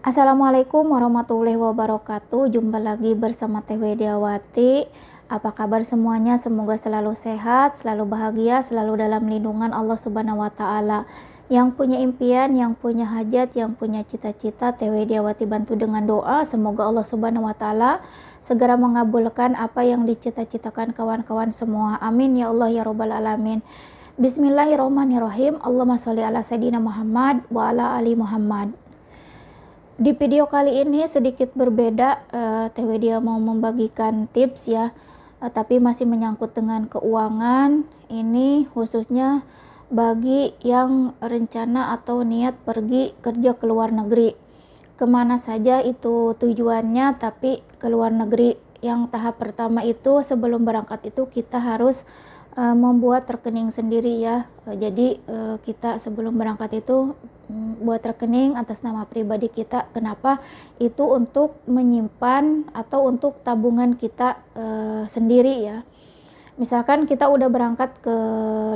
Assalamualaikum warahmatullahi wabarakatuh. Jumpa lagi bersama Teh Widiawati. Apa kabar semuanya? Semoga selalu sehat, selalu bahagia, selalu dalam lindungan Allah Subhanahu wa taala. Yang punya impian, yang punya hajat, yang punya cita-cita, Teh Widiawati bantu dengan doa. Semoga Allah Subhanahu wa taala segera mengabulkan apa yang dicita-citakan kawan-kawan semua. Amin ya Allah ya rabbal alamin. Bismillahirrahmanirrahim. Allahumma sholli ala sayyidina Muhammad wa ala ali Muhammad. Di video kali ini sedikit berbeda, Teh Wedia mau membagikan tips ya, tapi masih menyangkut dengan keuangan. Ini khususnya bagi yang rencana atau niat pergi kerja ke luar negeri. Kemana saja itu tujuannya, tapi ke luar negeri. Yang tahap pertama itu sebelum berangkat itu kita harus membuat rekening sendiri ya. Jadi kita sebelum berangkat itu buat rekening atas nama pribadi kita. Kenapa? Itu untuk menyimpan atau untuk tabungan kita sendiri ya. Misalkan kita udah berangkat ke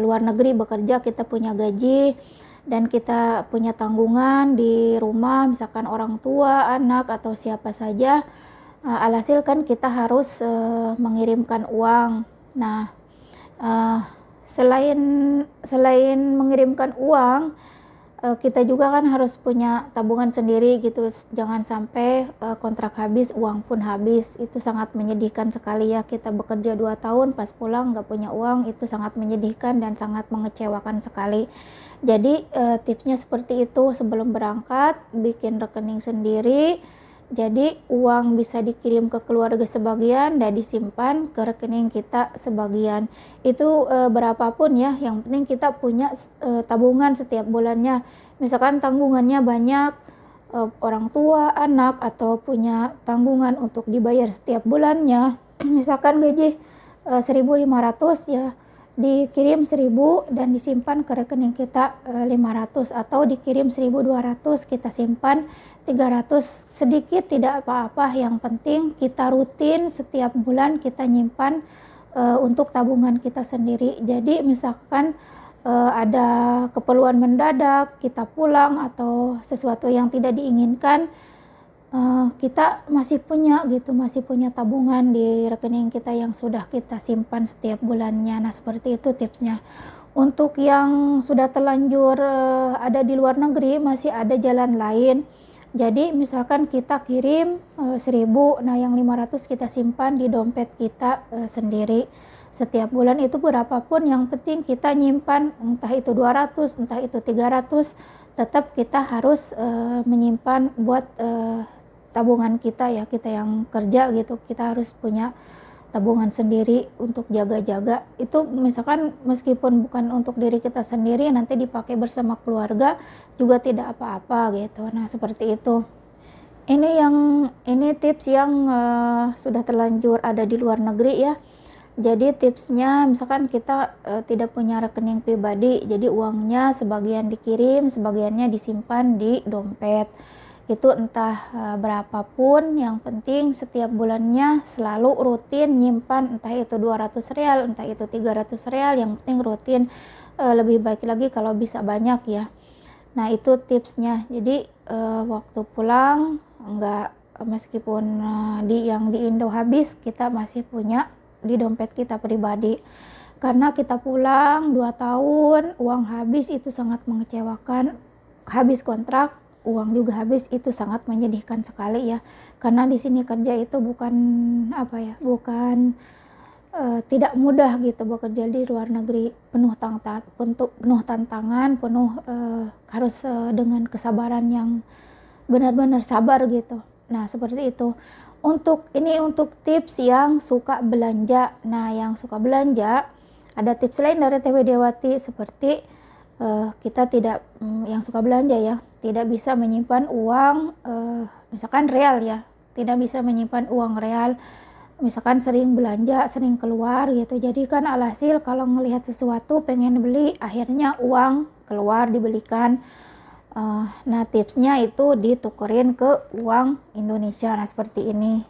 luar negeri bekerja, kita punya gaji dan kita punya tanggungan di rumah, misalkan orang tua, anak atau siapa saja, alhasil kan kita harus mengirimkan uang. Nah, selain mengirimkan uang, kita juga kan harus punya tabungan sendiri gitu. Jangan sampai kontrak habis, uang pun habis. Itu sangat menyedihkan sekali ya. Kita bekerja 2 tahun, pas pulang nggak punya uang, itu sangat menyedihkan dan sangat mengecewakan sekali. Jadi tipsnya seperti itu, sebelum berangkat bikin rekening sendiri. Jadi uang bisa dikirim ke keluarga sebagian dan disimpan ke rekening kita sebagian. Itu berapapun ya, yang penting kita punya tabungan setiap bulannya. Misalkan tanggungannya banyak, orang tua, anak, atau punya tanggungan untuk dibayar setiap bulannya. Misalkan gaji 1.500 ya, dikirim 1.000 dan disimpan ke rekening kita 500, atau dikirim 1.200 kita simpan 300. Sedikit tidak apa-apa, yang penting kita rutin setiap bulan kita nyimpan untuk tabungan kita sendiri. Jadi misalkan ada keperluan mendadak, kita pulang atau sesuatu yang tidak diinginkan, kita masih punya gitu, masih punya tabungan di rekening kita yang sudah kita simpan setiap bulannya. Nah, seperti itu tipsnya. Untuk yang sudah terlanjur ada di luar negeri, masih ada jalan lain. Jadi misalkan kita kirim 1.000, nah yang 500 kita simpan di dompet kita sendiri. Setiap bulan itu berapapun, yang penting kita nyimpan, entah itu 200, entah itu 300, tetap kita harus menyimpan buat tabungan kita ya, kita yang kerja gitu, kita harus punya tabungan sendiri untuk jaga-jaga. Itu misalkan meskipun bukan untuk diri kita sendiri, nanti dipakai bersama keluarga juga tidak apa-apa gitu. Nah, seperti itu. Ini tips yang sudah terlanjur ada di luar negeri ya. Jadi tipsnya, misalkan kita tidak punya rekening pribadi, jadi uangnya sebagian dikirim, sebagiannya disimpan di dompet. Itu entah berapapun, yang penting setiap bulannya selalu rutin nyimpan, entah itu 200 real, entah itu 300 real, yang penting rutin. Lebih baik lagi kalau bisa banyak ya. Nah, itu tipsnya. Jadi waktu pulang enggak, meskipun yang di Indo habis, kita masih punya di dompet kita pribadi. Karena kita pulang 2 tahun, uang habis, itu sangat mengecewakan. Habis kontrak, uang juga habis, itu sangat menyedihkan sekali ya. Karena di sini kerja itu bukan apa ya, bukan tidak mudah gitu bekerja di luar negeri. Penuh tantangan, penuh harus dengan kesabaran yang benar-benar sabar gitu. Nah, seperti itu. Untuk tips yang suka belanja. Nah, yang suka belanja, ada tips lain dari Teh Widiawati, seperti kita tidak, yang suka belanja ya, tidak bisa menyimpan uang misalkan real ya, tidak bisa menyimpan uang real. Misalkan sering belanja, sering keluar gitu, jadi kan alhasil kalau ngelihat sesuatu pengen beli, akhirnya uang keluar dibelikan. Nah, tipsnya itu ditukerin ke uang Indonesia. Nah, seperti ini,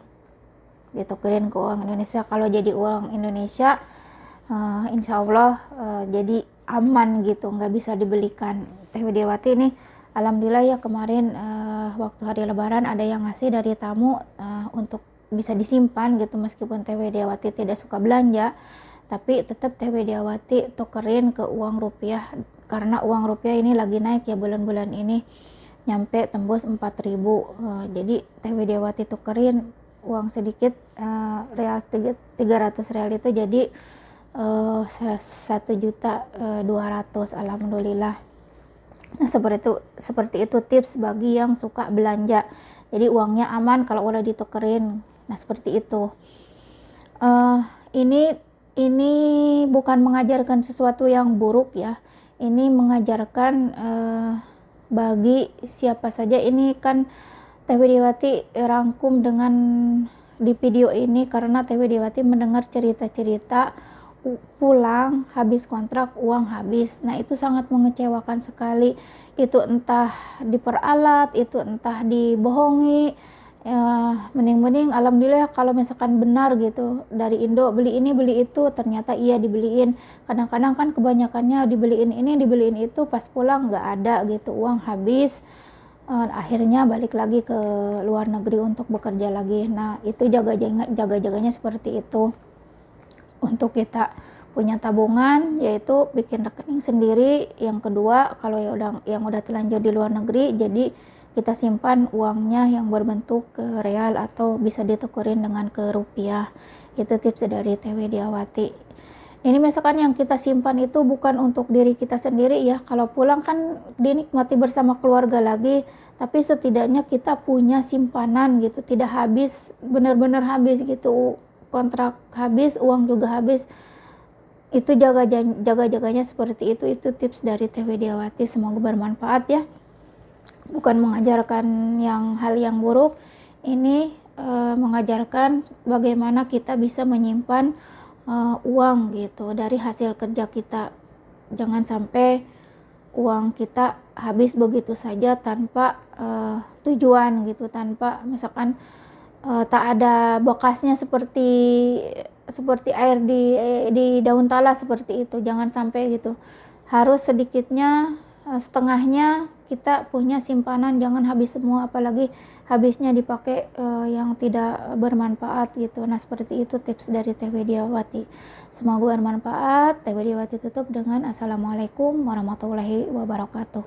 ditukerin ke uang Indonesia. Kalau jadi uang Indonesia, insya Allah jadi aman gitu, nggak bisa dibelikan. Teh Widiawati ini alhamdulillah ya, kemarin waktu hari lebaran ada yang ngasih dari tamu untuk bisa disimpan gitu, meskipun Teh Widiawati tidak suka belanja, tapi tetap Teh Widiawati tukerin ke uang rupiah, karena uang rupiah ini lagi naik ya bulan-bulan ini, nyampe tembus 4.000. Jadi Teh Widiawati tukerin uang sedikit, real 300 real itu jadi 1.200.000, alhamdulillah. Nah, seperti itu tips bagi yang suka belanja. Jadi uangnya aman kalau udah ditukerin. Nah, seperti itu. Ini bukan mengajarkan sesuatu yang buruk ya. Ini mengajarkan bagi siapa saja. Ini kan Teh Widiawati rangkum dengan di video ini karena Teh Widiawati mendengar cerita-cerita pulang habis kontrak uang habis. Nah, itu sangat mengecewakan sekali. Itu entah diperalat, itu entah dibohongi. Mending alhamdulillah kalau misalkan benar gitu, dari Indo beli ini beli itu, ternyata iya dibeliin. Kadang-kadang kan kebanyakannya dibeliin ini dibeliin itu, pas pulang nggak ada gitu, uang habis. Akhirnya balik lagi ke luar negeri untuk bekerja lagi. Nah, itu jaga-jaganya seperti itu. Untuk kita punya tabungan, yaitu bikin rekening sendiri. Yang kedua, kalau yang udah terlanjur di luar negeri, jadi kita simpan uangnya yang berbentuk ke real atau bisa ditukerin dengan ke rupiah. Itu tips dari Teh Widiawati. Ini misalkan yang kita simpan itu bukan untuk diri kita sendiri ya. Kalau pulang kan dinikmati bersama keluarga lagi, tapi setidaknya kita punya simpanan gitu, tidak habis, benar-benar habis gitu. Kontrak habis, uang juga habis. Itu jaga-jaganya seperti itu tips dari Teh Widiawati. Semoga bermanfaat ya. Bukan mengajarkan hal yang buruk. Ini mengajarkan bagaimana kita bisa menyimpan uang gitu dari hasil kerja kita. Jangan sampai uang kita habis begitu saja tanpa tujuan gitu, tanpa misalkan tak ada bekasnya, seperti air di daun talas seperti itu. Jangan sampai gitu. Harus sedikitnya, setengahnya kita punya simpanan, jangan habis semua, apalagi habisnya dipakai yang tidak bermanfaat gitu. Nah, seperti itu tips dari Teh Widiawati. Semoga bermanfaat. Teh Widiawati tutup dengan Assalamualaikum warahmatullahi wabarakatuh.